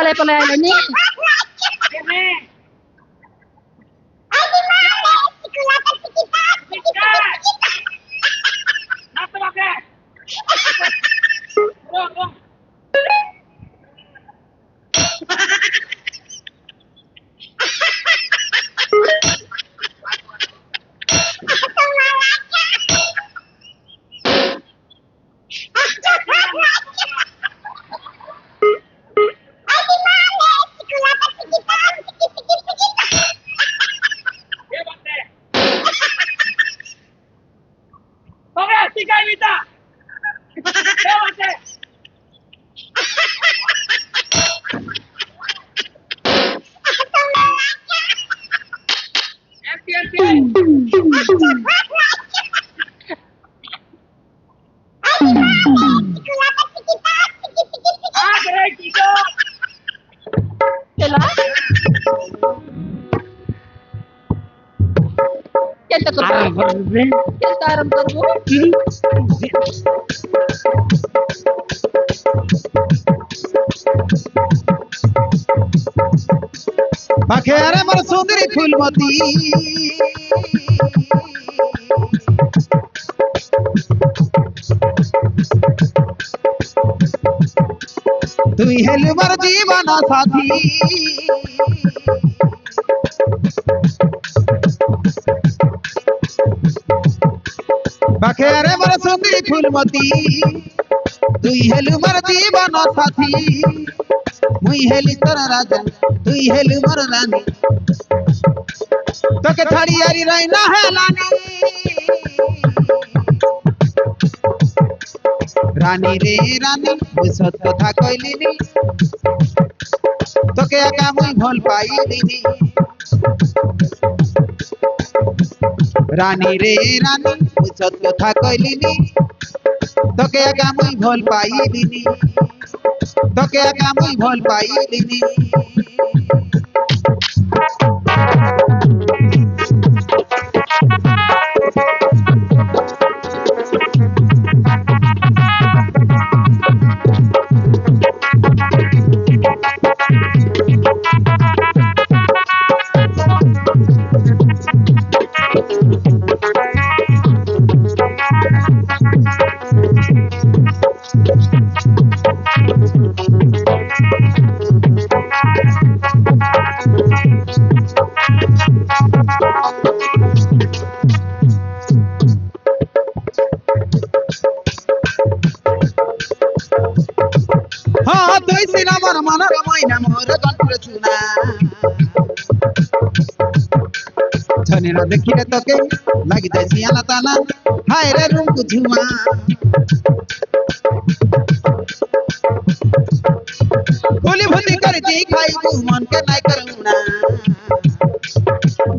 पले पले आइले नि पाखेरे मोर सुंदरी फूलमती तुई हेल मोर जीवन साथी पाखेरे मोर सुंदरी फूलमती तुई हेल मोर जीवन साथी मुई हेली तोर राजा तुई हेलु मोर रानी तोके थाड़ी यारी रही ना है लानी रानी रे रानी मुई सत कथा कहलिनी तोके एका मुई भल पाइलिनी रानी रे रानी मुई सत कथा कहलिनी तोके एका मुई भल पाइलिनी तोके एका मुई भल पाइलिनी हाँ तुई सिना मोर मनर मैना मोर गंठर चुना छनेर देखिले तोके लागि जाय सियाना ताना हाय रे रुमको झुमा गोली भुंदी कर दी खाई तू मन के नाय करूना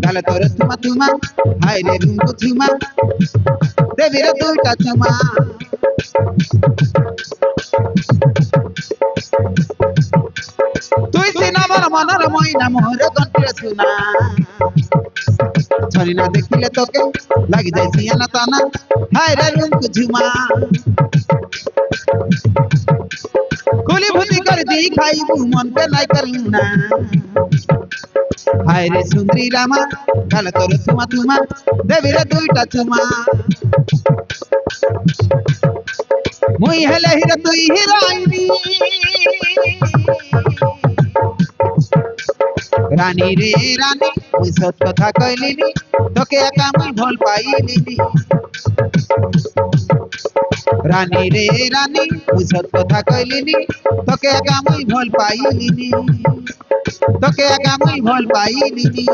गाल तोर तुमा तुमा हाय रे रुमको झुमा देवी रे दुईटा चुमा तुई सिना मोर मनर मैना मोर गंठर चुना छनेर देखिले तोके लागि जाय सियाना ताना हाय रे रुमको झुमा गोली भुंदी कर दी खाई तू मन के नाय करूना हाय रे सुंदरी रामा गाल तोर तुमा तुमा देवी रे दुईटा चुमा मुई हेले हिरे तुई हिराइनी रानी रे रानी मुई सत कथा कहलिनी तोके एका मुई भल पाइलिनी रानी रे रानी मुई सत कथा कहलिनी तोके एका मुई भल पाइलिनी तोके एका मुई भल पाइलिनी